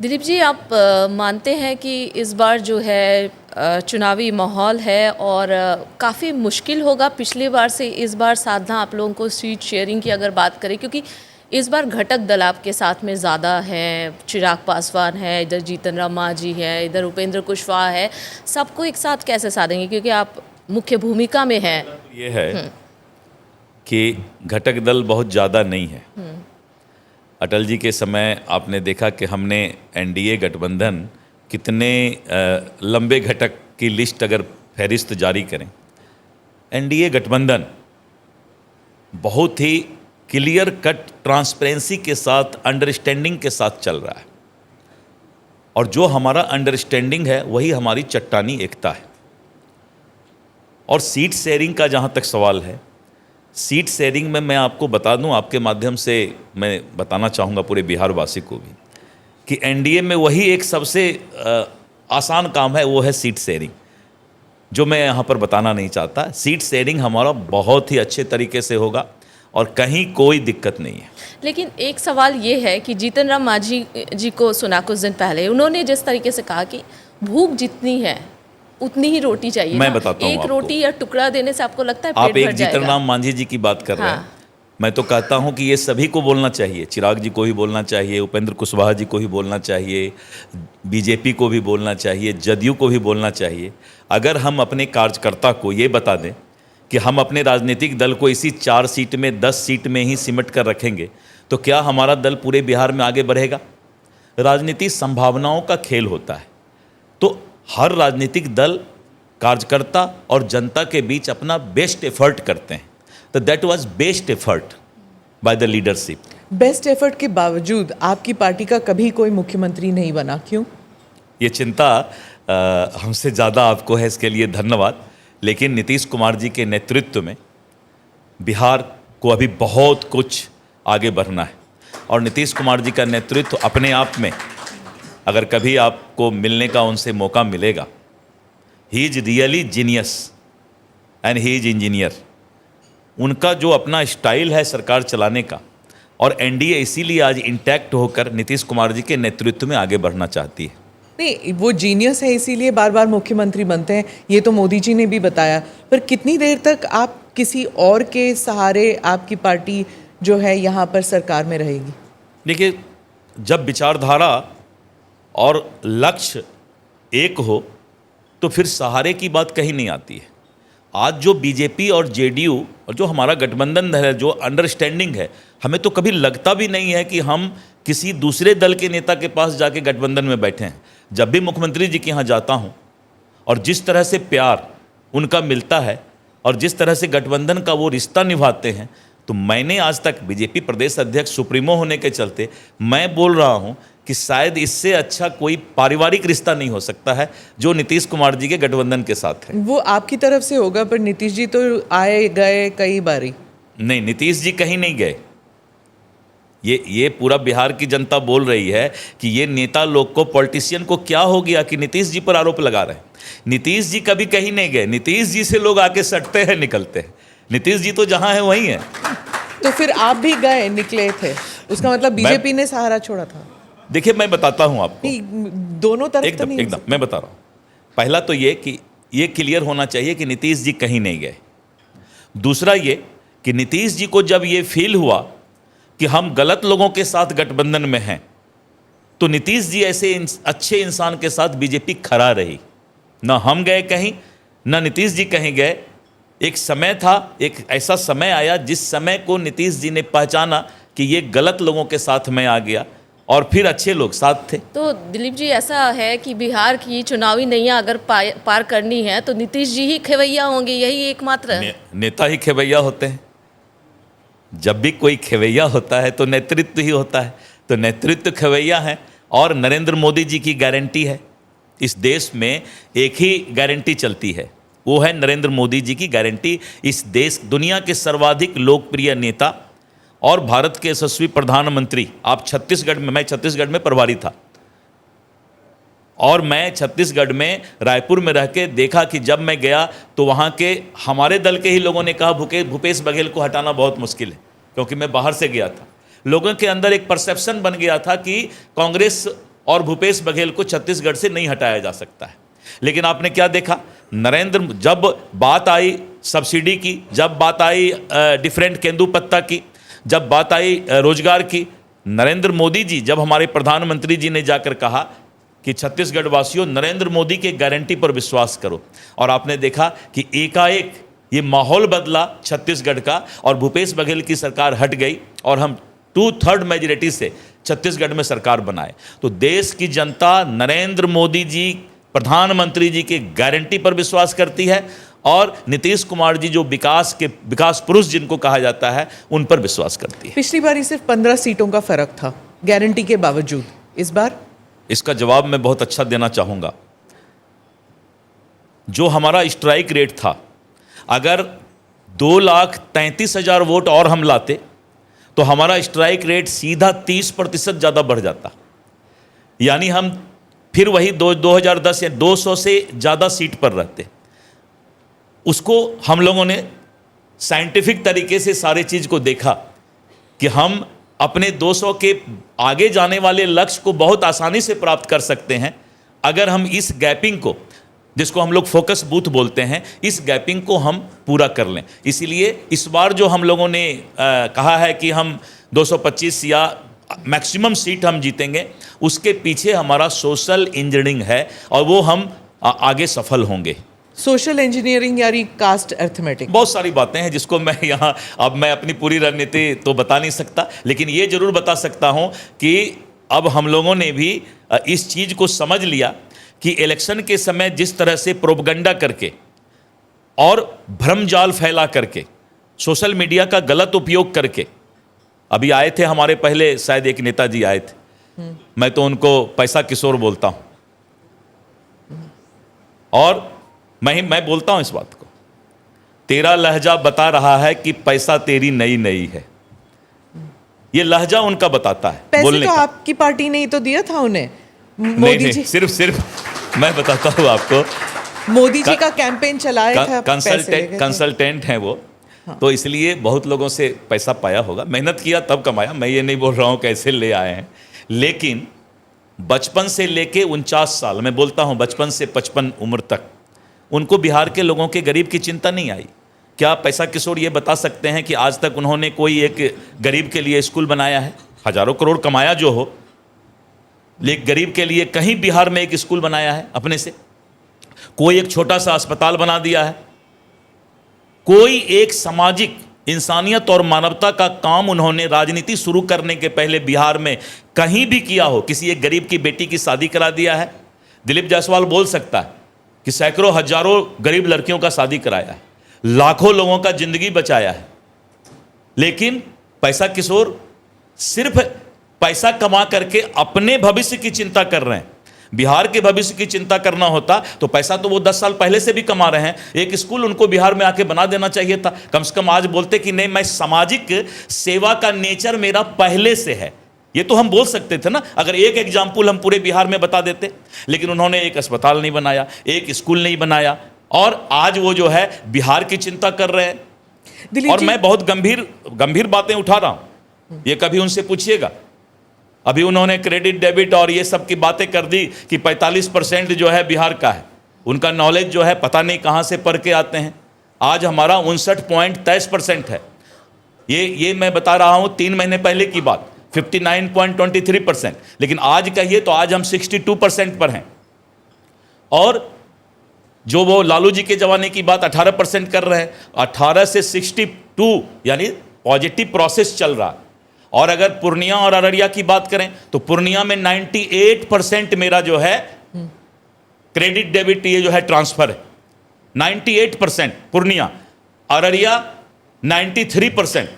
दिलीप जी, आप मानते हैं कि इस बार जो है चुनावी माहौल है और काफ़ी मुश्किल होगा पिछली बार से इस बार साधना आप लोगों को सीट शेयरिंग की अगर बात करें, क्योंकि इस बार घटक दल आपके साथ में ज़्यादा हैं। चिराग पासवान है, इधर जीतन राम मांझी है, इधर उपेंद्र कुशवाहा है। सबको एक साथ कैसे साधेंगे, क्योंकि आप मुख्य भूमिका में हैं। ये है कि घटक दल बहुत ज़्यादा नहीं है। अटल जी के समय आपने देखा कि हमने एनडीए गठबंधन कितने लंबे घटक की लिस्ट अगर फहरिस्त जारी करें, एनडीए गठबंधन बहुत ही क्लियर कट ट्रांसपेरेंसी के साथ, अंडरस्टैंडिंग के साथ चल रहा है। और जो हमारा अंडरस्टैंडिंग है वही हमारी चट्टानी एकता है। और सीट शेयरिंग का जहाँ तक सवाल है, सीट शेयरिंग में मैं आपको बता दूं, आपके माध्यम से मैं बताना चाहूँगा पूरे बिहार वासी को भी कि एनडीए में वही एक सबसे आसान काम है, वो है सीट शेयरिंग, जो मैं यहाँ पर बताना नहीं चाहता। सीट शेयरिंग हमारा बहुत ही अच्छे तरीके से होगा और कहीं कोई दिक्कत नहीं है। लेकिन एक सवाल ये है कि जीतन राम मांझी जी को सुना कुछ दिन पहले, उन्होंने जिस तरीके से कहा कि भूख जितनी है उतनी ही रोटी चाहिए। मैं बताता हूँ एक आपको। रोटी या टुकड़ा देने से आपको लगता है पेट आप भर एक जाएगा? जीतन राम मांझी जी की बात कर रहे हैं। हाँ। मैं तो कहता हूँ कि ये सभी को बोलना चाहिए। चिराग जी को भी बोलना चाहिए, उपेंद्र कुशवाहा जी को भी बोलना चाहिए, बीजेपी को भी बोलना चाहिए, जदयू को भी बोलना चाहिए। अगर हम अपने कार्यकर्ता को ये बता दें कि हम अपने राजनीतिक दल को इसी 4 सीट में 10 सीट में ही सिमट कर रखेंगे, तो क्या हमारा दल पूरे बिहार में आगे बढ़ेगा? राजनीति संभावनाओं का खेल होता है। तो हर राजनीतिक दल, कार्यकर्ता और जनता के बीच अपना बेस्ट एफर्ट करते हैं। तो that was best effort by the leadership. Best effort के बावजूद आपकी पार्टी का कभी कोई मुख्यमंत्री नहीं बना, क्यों? ये चिंता हमसे ज़्यादा आपको है, इसके लिए धन्यवाद। लेकिन नीतीश कुमार जी के नेतृत्व में बिहार को अभी बहुत कुछ आगे बढ़ना है। और नीतीश कुमार जी का नेतृत्व अपने आप में, अगर कभी आपको मिलने का उनसे मौका मिलेगा, he is really genius and he is engineer. उनका जो अपना स्टाइल है सरकार चलाने का, और एनडीए इसीलिए आज इंटैक्ट होकर नीतीश कुमार जी के नेतृत्व में आगे बढ़ना चाहती है। नहीं, वो जीनियस है इसीलिए बार बार मुख्यमंत्री बनते हैं, ये तो मोदी जी ने भी बताया। पर कितनी देर तक आप किसी और के सहारे आपकी पार्टी जो है यहाँ पर सरकार में रहेगी? देखिए, जब विचारधारा और लक्ष्य एक हो तो फिर सहारे की बात कहीं नहीं आती है। आज जो बीजेपी और जेडीयू और जो हमारा गठबंधन है, जो अंडरस्टैंडिंग है, हमें तो कभी लगता भी नहीं है कि हम किसी दूसरे दल के नेता के पास जाके गठबंधन में बैठे हैं। जब भी मुख्यमंत्री जी के यहाँ जाता हूँ और जिस तरह से प्यार उनका मिलता है और जिस तरह से गठबंधन का वो रिश्ता निभाते हैं, तो मैंने आज तक बीजेपी प्रदेश अध्यक्ष सुप्रीमो होने के चलते मैं बोल रहा हूँ कि शायद इससे अच्छा कोई पारिवारिक रिश्ता नहीं हो सकता है जो नीतीश कुमार जी के गठबंधन के साथ है। वो आपकी तरफ से होगा, पर नीतीश जी तो आए गए कई बारी। नहीं, नीतीश जी कहीं नहीं गए। ये पूरा बिहार की जनता बोल रही है कि ये नेता लोग को, पॉलिटिशियन को क्या हो गया कि नीतीश जी पर आरोप लगा रहे हैं। नीतीश जी कभी कहीं नहीं गए। नीतीश जी से लोग आके सटते हैं, निकलते हैं। नीतीश जी तो जहाँ है वहीं है। तो फिर आप भी गए, निकले थे, उसका मतलब बीजेपी ने सहारा छोड़ा था? देखिए, मैं बताता हूँ आपको। दोनों तरफ तो एकदम नहीं एकदम मैं बता रहा हूँ। पहला तो ये कि ये क्लियर होना चाहिए कि नीतीश जी कहीं नहीं गए। दूसरा ये कि नीतीश जी को जब ये फील हुआ कि हम गलत लोगों के साथ गठबंधन में हैं, तो नीतीश जी ऐसे अच्छे इंसान के साथ बीजेपी खड़ा रही। ना हम गए कहीं, ना नीतीश जी कहीं गए। एक समय था, एक ऐसा समय आया जिस समय को नीतीश जी ने पहचाना कि ये गलत लोगों के साथ मैं आ गया, और फिर अच्छे लोग साथ थे। तो दिलीप जी, ऐसा है कि बिहार की चुनावी नैया अगर पार करनी है तो नीतीश जी ही खेवैया होंगे, यही एकमात्र नेता ही खेवैया होते हैं। जब भी कोई खेवैया होता है तो नेतृत्व ही होता है। तो नेतृत्व खेवैया है, और नरेंद्र मोदी जी की गारंटी है। इस देश में एक ही गारंटी चलती है, वो है नरेंद्र मोदी जी की गारंटी। इस देश, दुनिया के सर्वाधिक लोकप्रिय नेता और भारत के यशस्वी प्रधानमंत्री। आप छत्तीसगढ़ में, मैं छत्तीसगढ़ में प्रभारी था, और मैं छत्तीसगढ़ में रायपुर में रह के देखा कि जब मैं गया तो वहाँ के हमारे दल के ही लोगों ने कहा भूपेश बघेल को हटाना बहुत मुश्किल है, क्योंकि मैं बाहर से गया था। लोगों के अंदर एक परसेप्शन बन गया था कि कांग्रेस और भूपेश बघेल को छत्तीसगढ़ से नहीं हटाया जा सकता है। लेकिन आपने क्या देखा, जब बात आई सब्सिडी की, जब बात आई डिफरेंट केंदुपत्ता की, जब बात आई रोजगार की, नरेंद्र मोदी जी, जब हमारे प्रधानमंत्री जी ने जाकर कहा कि छत्तीसगढ़ वासियों नरेंद्र मोदी के गारंटी पर विश्वास करो, और आपने देखा कि एकाएक ये माहौल बदला छत्तीसगढ़ का और भूपेश बघेल की सरकार हट गई और हम 2/3 मेजॉरिटी से छत्तीसगढ़ में सरकार बनाए। तो देश की जनता नरेंद्र मोदी जी प्रधानमंत्री जी के गारंटी पर विश्वास करती है और नीतीश कुमार जी जो विकास पुरुष जिनको कहा जाता है उन पर विश्वास करती है। पिछली बार सिर्फ 15 सीटों का फर्क था गारंटी के बावजूद, इस बार? इसका जवाब मैं बहुत अच्छा देना चाहूँगा। जो हमारा स्ट्राइक रेट था, अगर 2,33,000 वोट और हम लाते तो हमारा स्ट्राइक रेट सीधा 30% ज़्यादा बढ़ जाता, यानी हम फिर वही 2010 या 200 से ज़्यादा सीट पर रहते। उसको हम लोगों ने साइंटिफिक तरीके से सारे चीज़ को देखा कि हम अपने 200 के आगे जाने वाले लक्ष्य को बहुत आसानी से प्राप्त कर सकते हैं अगर हम इस गैपिंग को, जिसको हम लोग फोकस बूथ बोलते हैं, इस गैपिंग को हम पूरा कर लें। इसीलिए इस बार जो हम लोगों ने कहा है कि हम 225 या मैक्सिमम सीट हम जीतेंगे, उसके पीछे हमारा सोशल इंजीनियरिंग है और वो हम आगे सफल होंगे। सोशल इंजीनियरिंग यानी कास्ट अर्थमेटिक, बहुत सारी बातें हैं जिसको मैं यहाँ अब मैं अपनी पूरी रणनीति तो बता नहीं सकता, लेकिन ये जरूर बता सकता हूँ कि अब हम लोगों ने भी इस चीज़ को समझ लिया कि इलेक्शन के समय जिस तरह से प्रोपगंडा करके और भ्रमजाल फैला करके, सोशल मीडिया का गलत उपयोग करके, अभी आए थे हमारे पहले शायद एक नेताजी आए थे, मैं तो उनको पैसा किशोर बोलता हूं, और मैं बोलता हूं इस बात को, तेरा लहजा बता रहा है कि पैसा तेरी नई नई है। ये लहजा उनका बताता है पैसे बोलने तो का। आपकी पार्टी ने ही तो दिया था उन्हें। नहीं, सिर्फ मैं बताता हूँ आपको, मोदी जी का कैंपेन चलाया था, कंसल्टेंट हैं वो, तो इसलिए बहुत लोगों से पैसा पाया होगा, मेहनत किया तब कमाया। मैं ये नहीं बोल रहा हूँ कैसे ले आए हैं, लेकिन बचपन से लेके 49 साल, मैं बोलता हूँ बचपन से 55 उम्र तक, उनको बिहार के लोगों के गरीब की चिंता नहीं आई। क्या पैसा किशोर ये बता सकते हैं कि आज तक उन्होंने कोई एक गरीब के लिए स्कूल बनाया है? हजारों करोड़ कमाया जो हो, लेकिन गरीब के लिए कहीं बिहार में एक स्कूल बनाया है अपने से? कोई एक छोटा सा अस्पताल बना दिया है? कोई एक सामाजिक इंसानियत और मानवता का काम उन्होंने राजनीति शुरू करने के पहले बिहार में कहीं भी किया हो? किसी एक गरीब की बेटी की शादी करा दिया है? दिलीप जायसवाल बोल सकता है कि सैकड़ों हजारों गरीब लड़कियों का शादी कराया है, लाखों लोगों का जिंदगी बचाया है। लेकिन पैसा किशोर सिर्फ पैसा कमा करके अपने भविष्य की चिंता कर रहे हैं। बिहार के भविष्य की चिंता करना होता तो पैसा तो वो 10 साल पहले से भी कमा रहे हैं। एक स्कूल उनको बिहार में आके बना देना चाहिए था, कम से कम आज बोलते कि नहीं, मैं सामाजिक सेवा का नेचर मेरा पहले से है। ये तो हम बोल सकते थे ना, अगर एक एग्जाम्पल हम पूरे बिहार में बता देते। लेकिन उन्होंने एक अस्पताल नहीं बनाया, एक स्कूल नहीं बनाया, और आज वो जो है बिहार की चिंता कर रहे हैं। और मैं बहुत गंभीर बातें उठा रहा हूं, ये कभी उनसे पूछिएगा। अभी उन्होंने क्रेडिट डेबिट और ये सब की बातें कर दी कि 45% जो है बिहार का है। उनका नॉलेज जो है पता नहीं कहाँ से पढ़ के आते हैं। आज हमारा 59.23% है। ये मैं बता रहा हूँ 3 महीने पहले की बात, 59.23%। लेकिन आज कहिए तो आज हम 62% पर हैं। और जो वो लालू जी के जमाने की बात 18% कर रहे हैं, 18 से 62 यानी पॉजिटिव प्रोसेस चल रहा है। और अगर पूर्णिया और अररिया की बात करें तो पूर्णिया में 98% मेरा जो है क्रेडिट डेबिट ये जो है ट्रांसफर है, 98% पूर्णिया, अररिया 93%।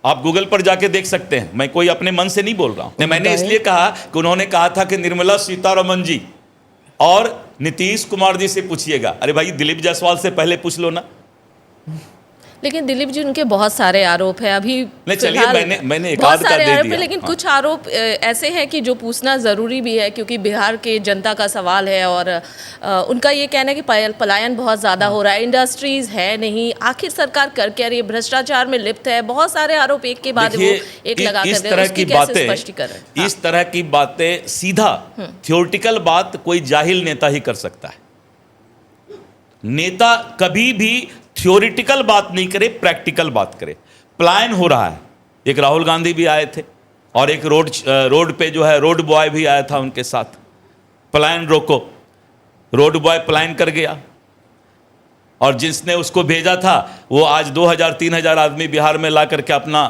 आप गूगल पर जाके देख सकते हैं, मैं कोई अपने मन से नहीं बोल रहा हूं। मैंने इसलिए कहा कि उन्होंने कहा था कि निर्मला सीतारमण जी और नीतीश कुमार जी से पूछिएगा। अरे भाई, दिलीप जायसवाल से पहले पूछ लो ना। लेकिन दिलीप जी उनके बहुत सारे आरोप हैं अभी नहीं, चलिए, फिलहाल मैंने एक बहुत आध का सारे दे आरोप दिया। हैं, लेकिन हाँ। कुछ आरोप ऐसे हैं कि जो पूछना ज़रूरी भी है, क्योंकि बिहार के जनता का सवाल है और उनका ये कहना है कि पलायन बहुत ज़्यादा हो रहा है, इंडस्ट्रीज़ है नहीं, आखिर सरकार कर क्या रही है, भ्रष्टाचार में लिप्त है, बहुत सारे आरोप एक के बाद वो देखिए, एक लगा इस कर तरह उसकी की कैसे बातें, स्पष्टीकरण? हाँ। इस तरह की बातें सीधा थियोरिटिकल बात कोई जाहिल नेता ही कर सकता है। नेता कभी भी थियोरिटिकल बात नहीं करे, प्रैक्टिकल बात करे। पलायन हो रहा है, एक राहुल गांधी भी आए थे और एक रोड पे जो है रोड बॉय भी आया था उनके साथ। पलायन रोको, रोड बॉय पलायन कर गया और जिसने उसको भेजा था वो आज 2000-3000 आदमी बिहार में ला करके अपना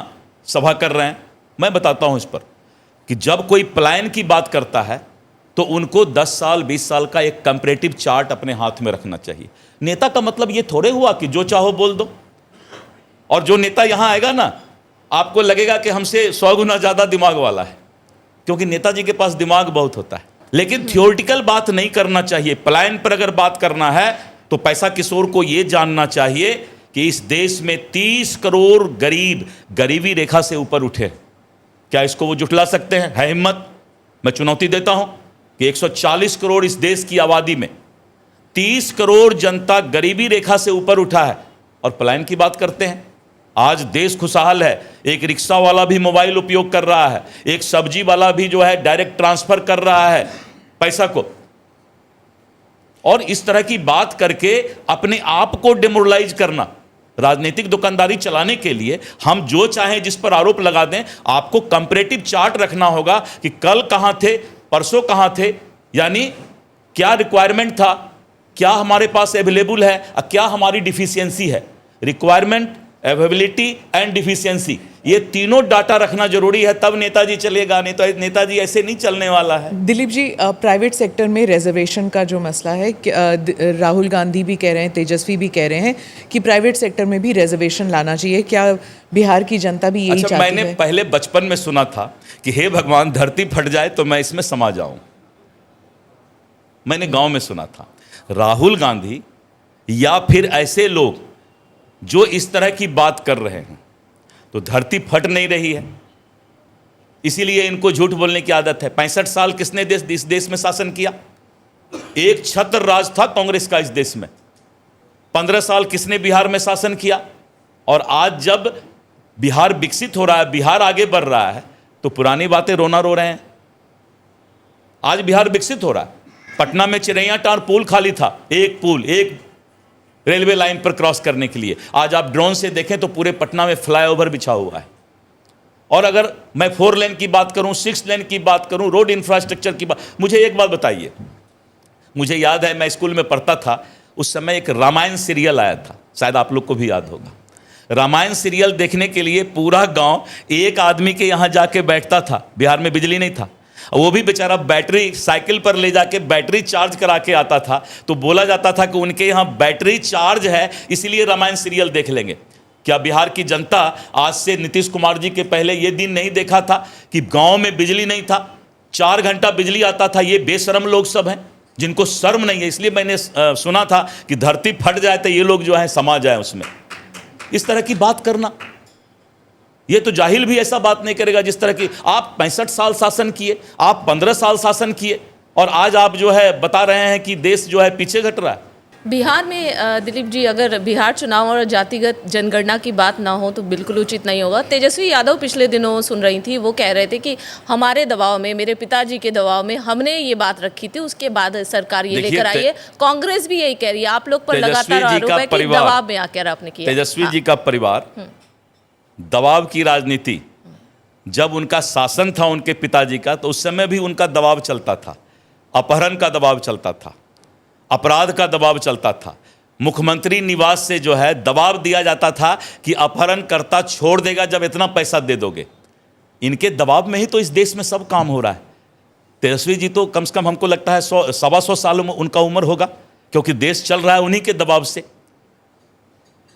सभा कर रहे हैं। मैं बताता हूं इस पर कि जब कोई पलायन की बात करता है तो उनको 10 साल 20 साल का एक कंपैरेटिव चार्ट अपने हाथ में रखना चाहिए। नेता का मतलब ये थोड़े हुआ कि जो चाहो बोल दो। और जो नेता यहां आएगा ना, आपको लगेगा कि हमसे 100 गुना ज़्यादा दिमाग वाला है, क्योंकि नेताजी के पास दिमाग बहुत होता है। लेकिन थियोरिटिकल बात नहीं करना चाहिए। पलायन पर अगर बात करना है तो पैसा किशोर को ये जानना चाहिए कि इस देश में 30 करोड़ गरीब गरीबी रेखा से ऊपर उठे। क्या इसको वो जुटला सकते हैं? है हिम्मत? मैं चुनौती देता हूं कि 140 करोड़ इस देश की आबादी में 30 करोड़ जनता गरीबी रेखा से ऊपर उठा है और पलायन की बात करते हैं। आज देश खुशहाल है, एक रिक्शा वाला भी मोबाइल उपयोग कर रहा है, एक सब्जी वाला भी जो है डायरेक्ट ट्रांसफर कर रहा है पैसा को। और इस तरह की बात करके अपने आप को डिमोरलाइज करना, राजनीतिक दुकानदारी चलाने के लिए हम जो चाहें जिस पर आरोप लगा दें, आपको कंपैरेटिव चार्ट रखना होगा कि कल कहां थे, परसों कहां थे, यानी क्या रिक्वायरमेंट था, क्या हमारे पास अवेलेबल है, क्या हमारी डिफिशियंसी है। रिक्वायरमेंट, अवेलेबिलिटी एंड डिफिशियंसी, ये तीनों डाटा रखना जरूरी है, तब नेताजी चलेगा। नहीं तो नेताजी ऐसे नहीं चलने वाला है। दिलीप जी, प्राइवेट सेक्टर में रिजर्वेशन का जो मसला है, राहुल गांधी भी कह रहे हैं, तेजस्वी भी कह रहे हैं कि प्राइवेट सेक्टर में भी रिजर्वेशन लाना चाहिए। क्या बिहार की जनता भी यही चाहती है? मैंने पहले बचपन में सुना था कि हे भगवान धरती फट जाए तो मैं इसमें समा जाऊं। मैंने गांव में सुना था। राहुल गांधी या फिर ऐसे लोग जो इस तरह की बात कर रहे हैं, तो धरती फट नहीं रही है, इसीलिए इनको झूठ बोलने की आदत है। 65 साल किसने इस देश में शासन किया? एक छत्र राज था कांग्रेस का इस देश में। 15 साल किसने बिहार में शासन किया? और आज जब बिहार विकसित हो रहा है, बिहार आगे बढ़ रहा है, तो पुरानी बातें रोना रो रहे हैं। आज बिहार विकसित हो रहा है। पटना में चिरैयाटांड़ पुल खाली था, एक पुल, एक रेलवे लाइन पर क्रॉस करने के लिए। आज आप ड्रोन से देखें तो पूरे पटना में फ्लाईओवर बिछा हुआ है। और अगर मैं 4 लेन की बात करूं, 6 लेन की बात करूं, रोड इंफ्रास्ट्रक्चर की बात, मुझे एक बात बताइए, मुझे याद है मैं स्कूल में पढ़ता था, उस समय एक रामायण सीरियल आया था, शायद आप लोग को भी याद होगा। रामायण सीरियल देखने के लिए पूरा गांव एक आदमी के यहाँ जाके बैठता था। बिहार में बिजली नहीं था, वो भी बेचारा बैटरी साइकिल पर ले जाके बैटरी चार्ज करा के आता था। तो बोला जाता था कि उनके यहाँ बैटरी चार्ज है, इसलिए रामायण सीरियल देख लेंगे। क्या बिहार की जनता आज से नीतीश कुमार जी के पहले ये दिन नहीं देखा था कि गांव में बिजली नहीं था, 4 घंटा बिजली आता था? ये बेशर्म लोग सब हैं जिनको शर्म नहीं है। इसलिए मैंने सुना था कि धरती फट जाए तो ये लोग जो है समा जाए उसमें। इस तरह की बात करना, ये तो जाहिल भी ऐसा बात नहीं करेगा। जिस तरह की आप 65 साल शासन किए, आप 15 साल शासन किए, और आज आप जो है बता रहे हैं कि देश जो है पीछे घट रहा है। बिहार में दिलीप जी, अगर बिहार चुनाव और जातिगत जनगणना की बात ना हो तो बिल्कुल उचित नहीं होगा। तेजस्वी यादव पिछले दिनों सुन रही थी, वो कह रहे थे कि हमारे दबाव में, मेरे पिताजी के दबाव में हमने ये बात रखी थी, उसके बाद सरकार ये लेकर आई है। कांग्रेस भी यही कह रही है, आप लोग पर लगातार आरोप है कि दबाव में आकर आपने किया। तेजस्वी जी का परिवार दबाव की राजनीति, जब उनका शासन था उनके पिताजी का, तो उस समय भी उनका दबाव चलता था, अपहरण का दबाव चलता था, अपराध का दबाव चलता था। मुख्यमंत्री निवास से जो है दबाव दिया जाता था कि अपहरणकर्ता छोड़ देगा जब इतना पैसा दे दोगे। इनके दबाव में ही तो इस देश में सब काम हो रहा है। तेजस्वी जी तो कम से कम हमको लगता है 100-125 साल उनका उम्र होगा, क्योंकि देश चल रहा है उन्हीं के दबाव से।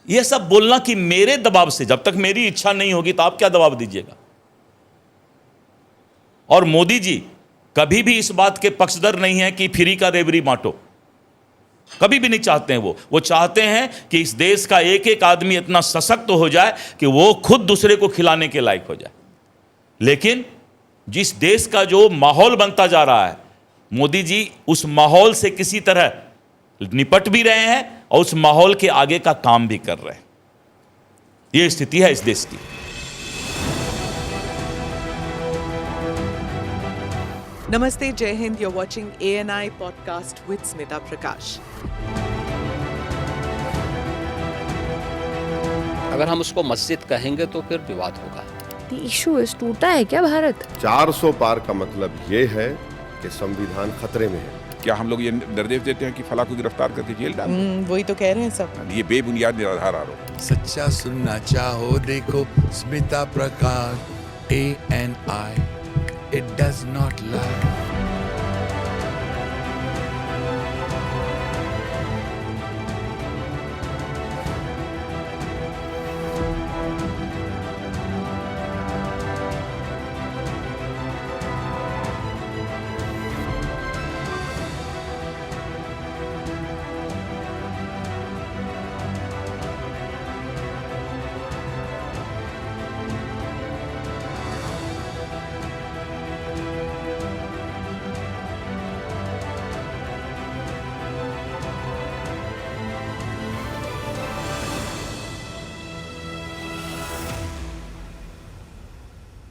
यह सब बोलना कि मेरे दबाव से, जब तक मेरी इच्छा नहीं होगी तो आप क्या दबाव दीजिएगा। और मोदी जी कभी भी इस बात के पक्षधर नहीं है कि फ्री का रेवड़ी बांटो। कभी भी नहीं चाहते हैं। वो चाहते हैं कि इस देश का एक एक आदमी इतना सशक्त हो जाए कि वो खुद दूसरे को खिलाने के लायक हो जाए। लेकिन जिस देश का जो माहौल बनता जा रहा है, मोदी जी उस माहौल से किसी तरह निपट भी रहे हैं और उस माहौल के आगे का काम भी कर रहे हैं। ये स्थिति है इस देश की। नमस्ते, जय Hind. you're watching ANI podcast with Smita Prakash. अगर हम उसको मस्जिद कहेंगे तो फिर विवाद होगा। इशू इस टूटा है क्या भारत? 400 पार का मतलब ये है कि संविधान खतरे में है। क्या हम लोग ये निर्देश देते हैं कि फला को गिरफ्तार करके जेल डाल दें? वही तो कह रहे हैं सब। ये बेबुनियाद निराधार आरोप। सच्चा सुनना चाहो देखो स्मिता प्रकाश ANI, it does not lie।